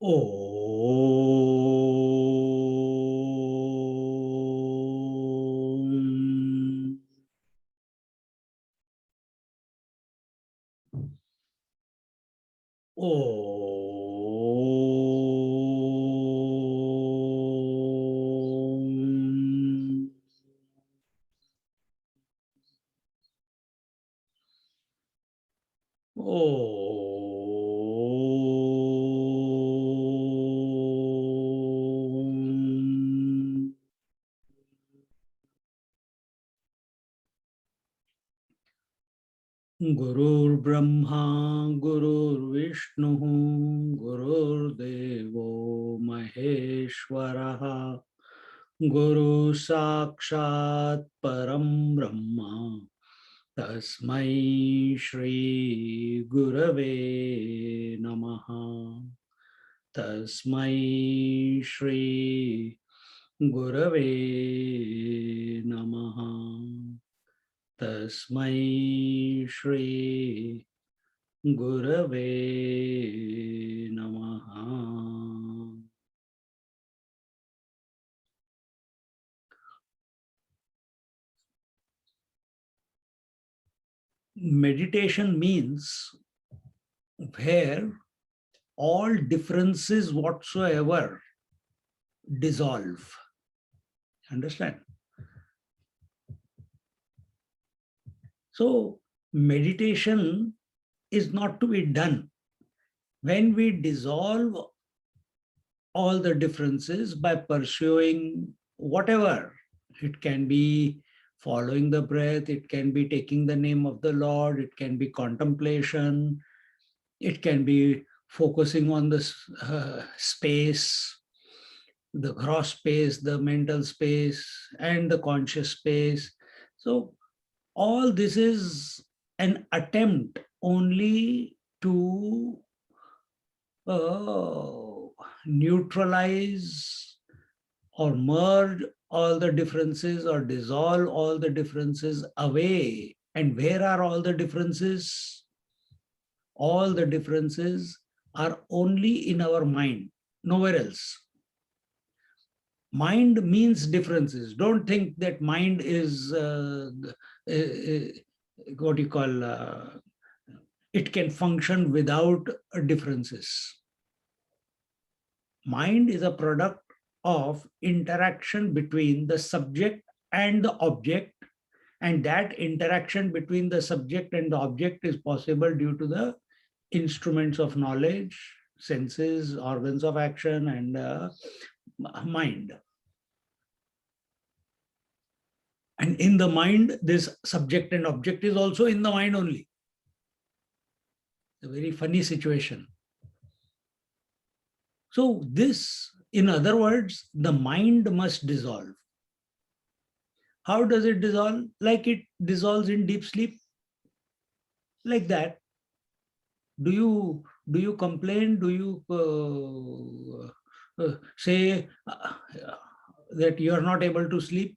Om. Om. Om. Gurur Brahma, Gurur Vishnu, Gurur Devo Maheshwaraha, Guru Sakshat Param Brahma, Tasmai Shri Gurave Namaha, Tasmai Shri Gurave Namaha. Tasmai Shri Gurave Namaha. Meditation means where all differences whatsoever dissolve. Understand? So, meditation is not to be done when we dissolve all the differences by pursuing whatever. It can be following the breath, it can be taking the name of the Lord, it can be contemplation, it can be focusing on the space, the gross space, the mental space, and the conscious space. So all this is an attempt only to neutralize or merge all the differences or dissolve all the differences away. And where are all the differences? All the differences are only in our mind, nowhere else. Mind means differences. Don't think that mind is what you call, it can function without differences. Mind is a product of interaction between the subject and the object, and that interaction between the subject and the object is possible due to the instruments of knowledge, senses, organs of action, and mind. And in the mind, this subject and object is also in the mind only. A very funny situation. So this, in other words, the mind must dissolve. How does it dissolve? Like it dissolves in deep sleep. Like that. Do you complain? Do you say that you are not able to sleep?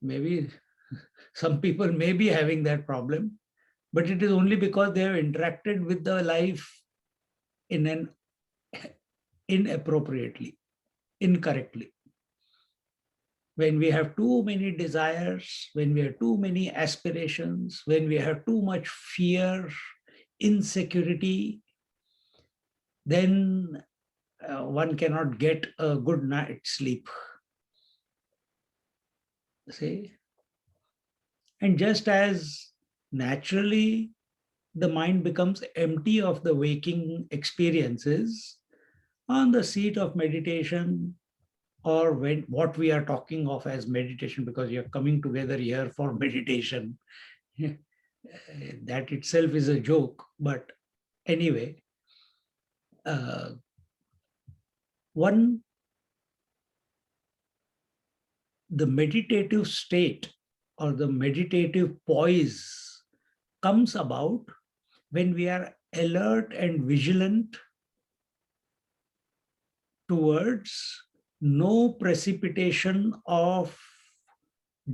Maybe some people may be having that problem, but it is only because they have interacted with the life in an inappropriately, incorrectly. When we have too many desires, when we have too many aspirations, when we have too much fear, insecurity, then one cannot get a good night's sleep. See? And just as naturally the mind becomes empty of the waking experiences, on the seat of meditation, or when what we are talking of as meditation, because you're coming together here for meditation, that itself is a joke. But anyway, the meditative state or the meditative poise comes about when we are alert and vigilant towards no precipitation of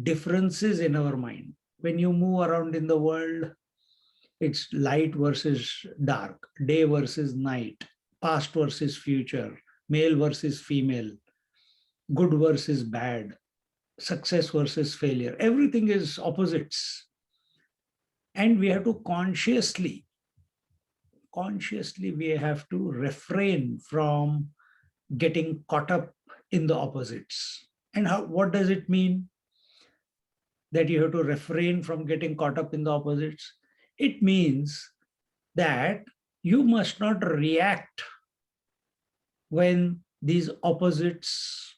differences in our mind. When you move around in the world, it's light versus dark, day versus night. past versus future, male versus female, good versus bad, success versus failure. Everything is opposites. And we have to consciously we have to refrain from getting caught up in the opposites. And what does it mean that you have to refrain from getting caught up in the opposites? It means that you must not react when these opposites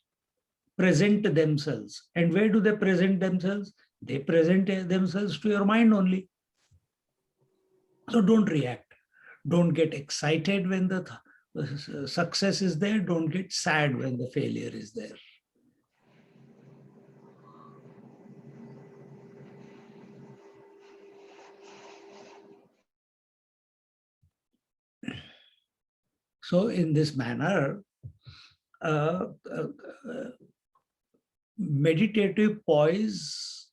present themselves. And where do they present themselves? They present themselves to your mind only. So don't react. Don't get excited when the success is there. Don't get sad when the failure is there. So in this manner, meditative poise,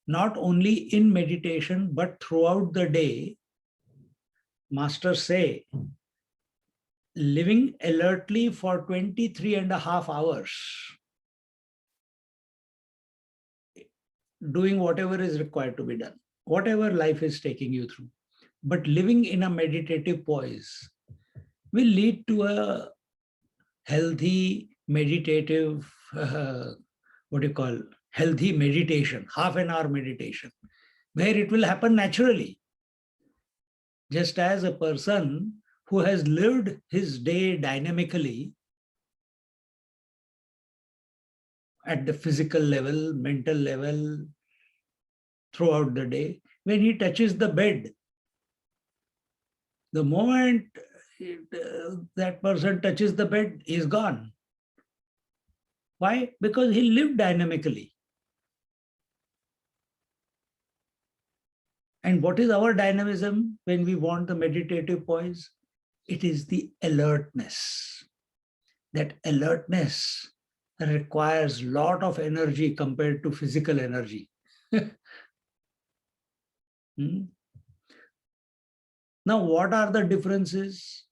not only in meditation, but throughout the day, masters say, living alertly for 23.5 hours, doing whatever is required to be done, whatever life is taking you through. But living in a meditative poise will lead to a healthy meditative, healthy meditation, half an hour meditation, where it will happen naturally. Just as a person who has lived his day dynamically at the physical level, mental level, throughout the day, when he touches the bed, the moment that person touches the bed, he is gone. Why? Because he lived dynamically. And what is our dynamism when we want the meditative poise? It is the alertness. That alertness requires a lot of energy compared to physical energy. Now, what are the differences?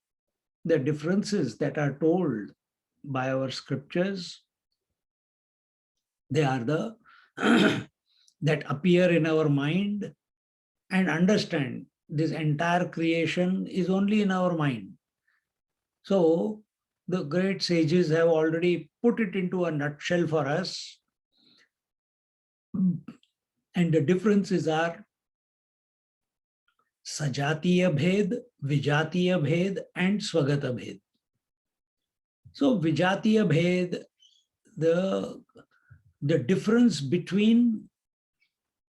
The differences that are told by our scriptures, they are the that appear in our mind. And understand, this entire creation is only in our mind. So the great sages have already put it into a nutshell for us. And the differences are Sajatiya Bhed, Vijatiya Bhed, and Swagata Bhed. So Vijatiya Bhed, the difference between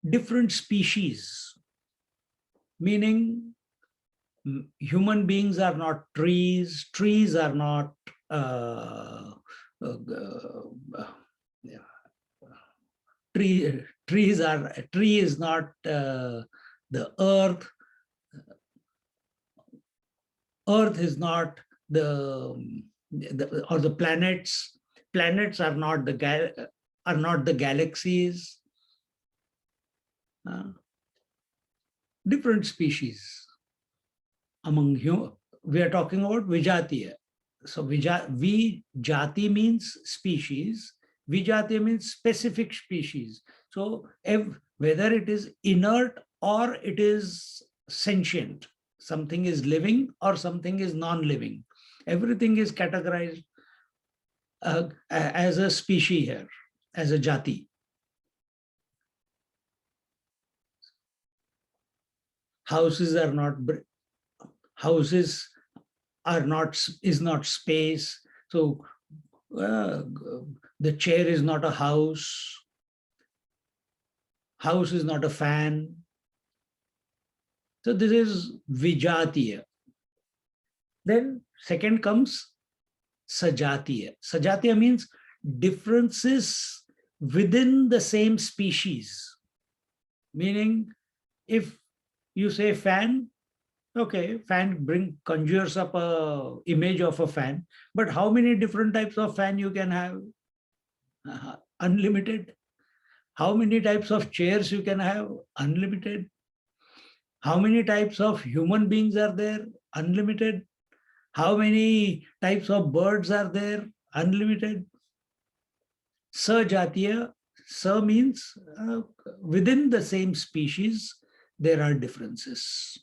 different species, meaning human beings are not trees, trees are not tree is not the earth, earth is not or the planets are not the galaxies. Different species among humans. We are talking about Vijatiya. So Vijati means species, Vijatiya means specific species. So whether it is inert or it is sentient, something is living or something is non-living, everything is categorized as a species here, as a jati. Houses are not space. So the chair is not a house. House is not a fan. So this is Vijatiya. Then second comes Sajatiya. Sajatiya means differences within the same species. Meaning, if you say fan, okay, fan conjures up a image of a fan, but how many different types of fan you can have? Unlimited. How many types of chairs you can have? Unlimited. How many types of human beings are there? Unlimited. How many types of birds are there? Unlimited. Sajatiya, sa means within the same species, there are differences.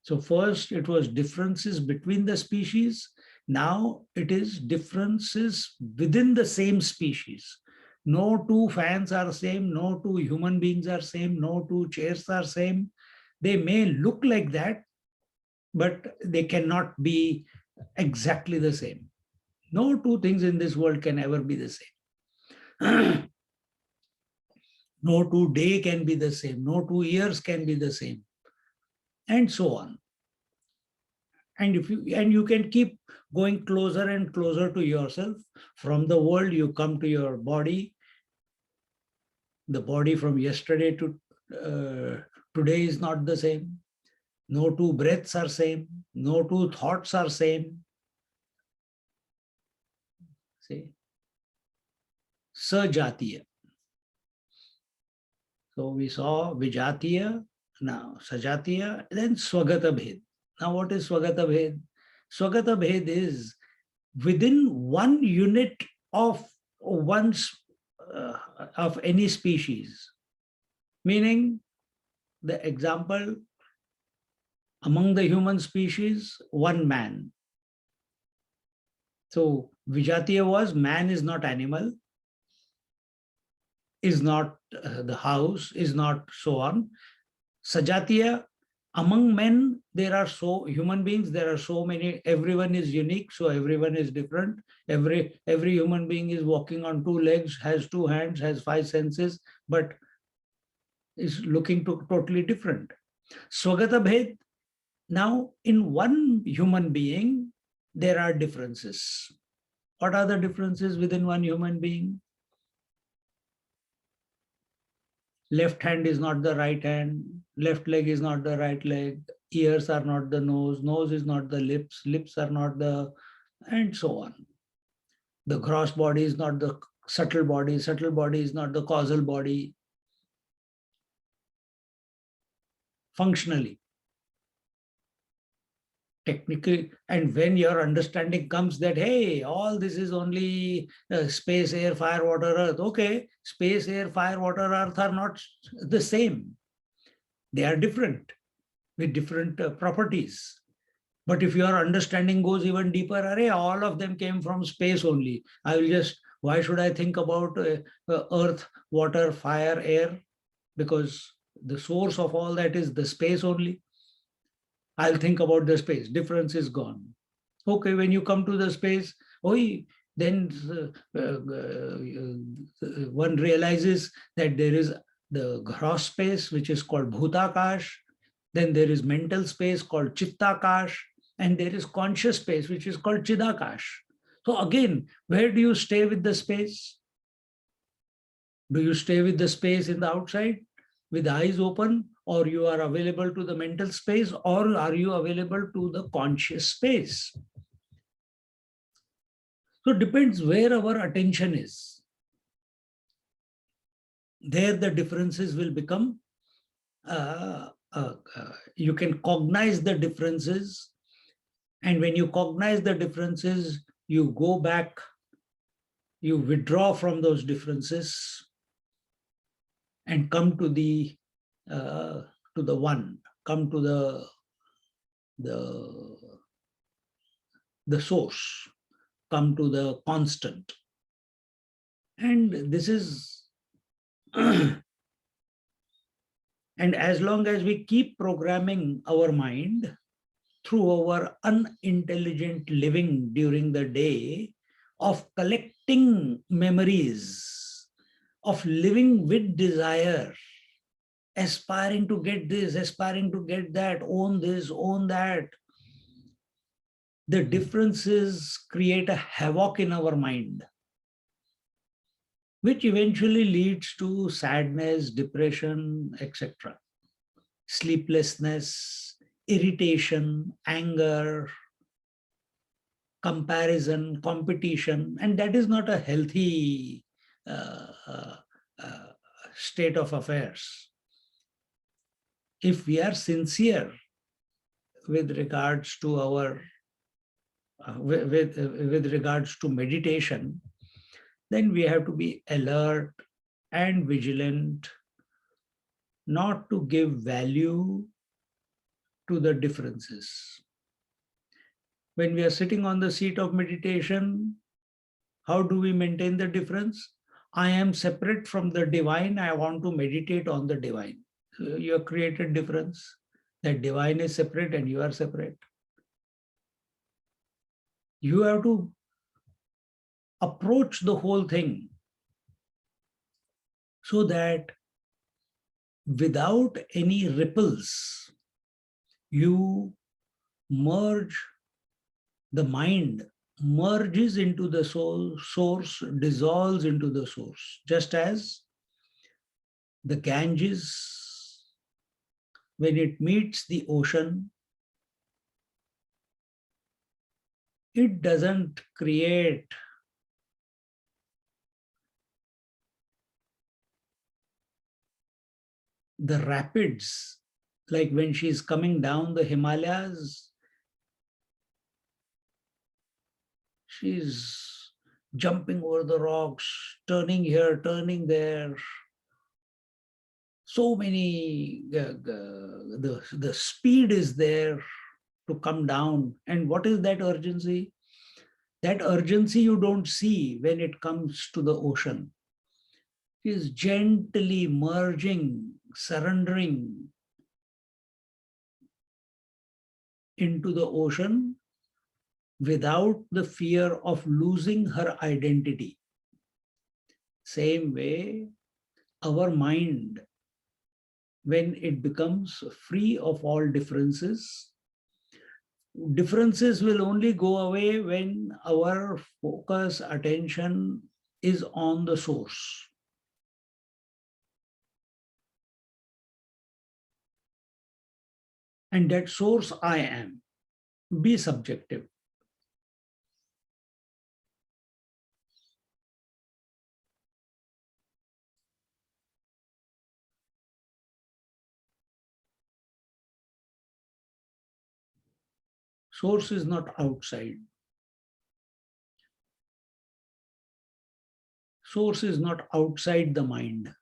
So first it was differences between the species. Now it is differences within the same species. No two fans are same, no two human beings are same, no two chairs are same. They may look like that, but they cannot be exactly the same. No two things in this world can ever be the same. No two day can be the same, no 2 years can be the same, and so on. And you can keep going closer and closer to yourself. From the world, you come to your body. The body from yesterday to today is not the same. No two breaths are same. No two thoughts are same. See, Sajatiya. So we saw Vijatiya, now Sajatiya, then Swagata Bhed. Now what is Swagata Bhed? Swagata Bhed is within one unit of one's of any species. Meaning, the example, among the human species, one man. So Vijatiya was man is not animal, is not the house, is not so on. Sajatiya, among men, there are so human beings, there are so many, everyone is unique, so everyone is different. Every human being is walking on 2 legs, has 2 hands, has 5 senses, but is looking to totally different. Swagata Bhed, now in one human being, there are differences. What are the differences within one human being? Left hand is not the right hand, left leg is not the right leg, ears are not the nose, nose is not the lips, lips are not the, and so on. The gross body is not the subtle body is not the causal body. Functionally, technically, and when your understanding comes that, hey, all this is only space, air, fire, water, earth. Okay, space, air, fire, water, earth are not the same. They are different with different properties. But if your understanding goes even deeper, array, all of them came from space only. I will just, why should I think about earth, water, fire, air? Because the source of all that is the space only. I'll think about the space. Difference is gone. Okay, when you come to the space, then one realizes that there is the gross space, which is called Bhutakash. Then there is mental space called Chittakash. And there is conscious space, which is called Chidakash. So again, where do you stay with the space? Do you stay with the space in the outside with the eyes open, or you are available to the mental space, or are you available to the conscious space? So it depends where our attention is. There the differences will become, you can cognize the differences. And when you cognize the differences, you go back, you withdraw from those differences and come to the one, come to the source, come to the constant. And this is, and as long as we keep programming our mind through our unintelligent living during the day of collecting memories, of living with desire, aspiring to get this, aspiring to get that, own this, own that, the differences create a havoc in our mind, which eventually leads to sadness, depression, etc. Sleeplessness, irritation, anger, comparison, competition, and that is not a healthy state of affairs. If we are sincere with regards to our with regards to meditation, then we have to be alert and vigilant, not to give value to the differences. When we are sitting on the seat of meditation, how do we maintain the difference? I am separate from the divine. I want to meditate on the divine. So you have created difference. That divine is separate and you are separate. You have to approach the whole thing so that without any ripples, you merge, the mind merges into the soul, source dissolves into the source. Just as the Ganges, when it meets the ocean, it doesn't create the rapids. Like when she's coming down the Himalayas, she's jumping over the rocks, turning here, turning there. So many, the speed is there to come down. And what is that urgency? That urgency you don't see when it comes to the ocean. It is gently merging, surrendering into the ocean without the fear of losing her identity. Same way, our mind, when it becomes free of all differences, differences will only go away when our focus, attention is on the source. And that source I am. Be subjective. Source is not outside. Source is not outside the mind.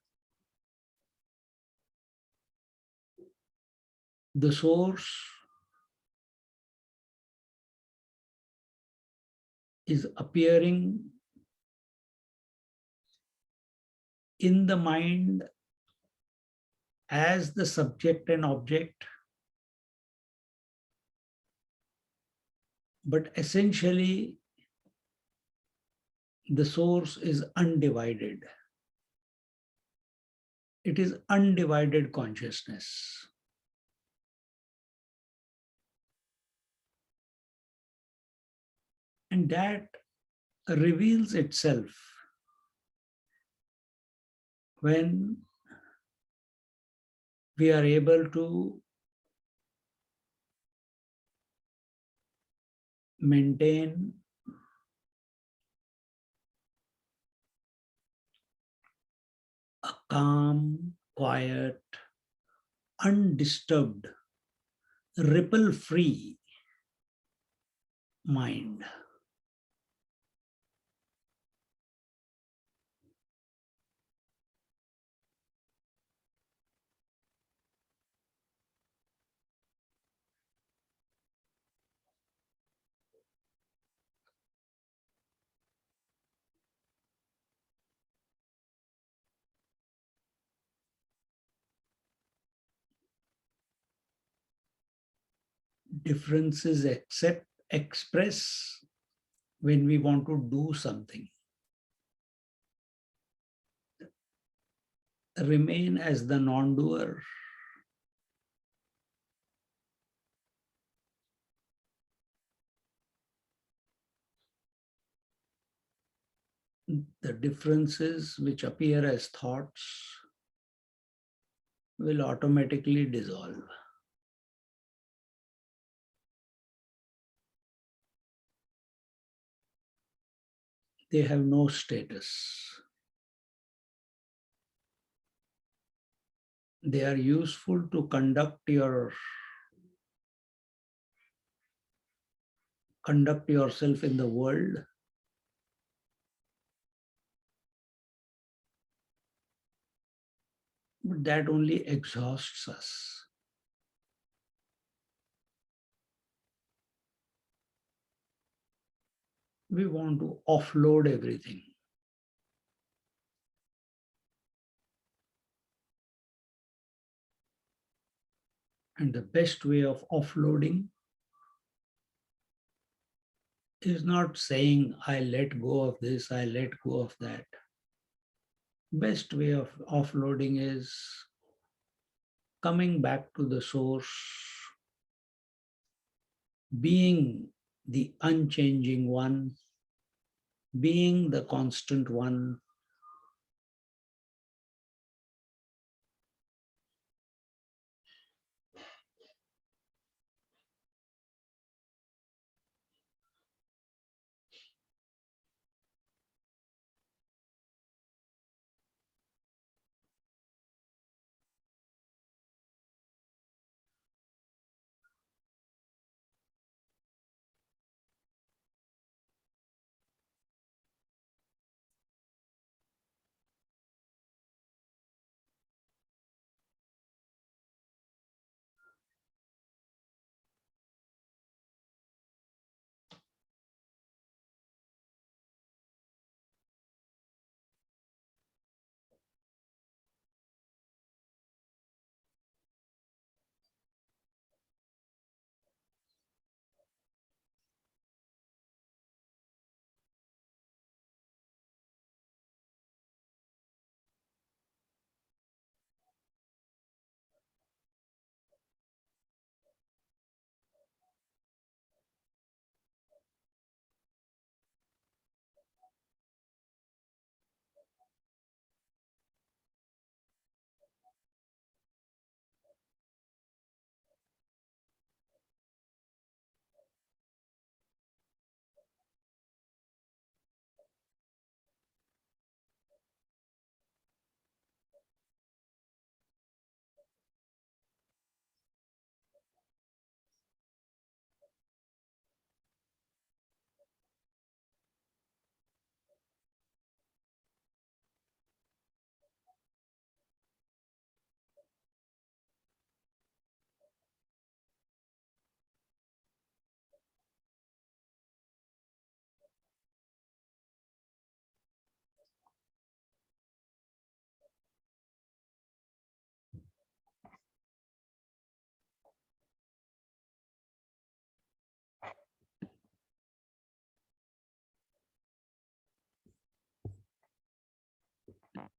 The source is appearing in the mind as the subject and object, but essentially the source is undivided. It is undivided consciousness. And that reveals itself when we are able to maintain a calm, quiet, undisturbed, ripple-free mind. Differences express when we want to do something. Remain as the non-doer. The differences which appear as thoughts will automatically dissolve. They have no status. They are useful to conduct your conduct yourself in the world, but that only exhausts us. We want to offload everything. And the best way of offloading is not saying, I let go of this, I let go of that. Best way of offloading is coming back to the source, being the unchanging one, being the constant one,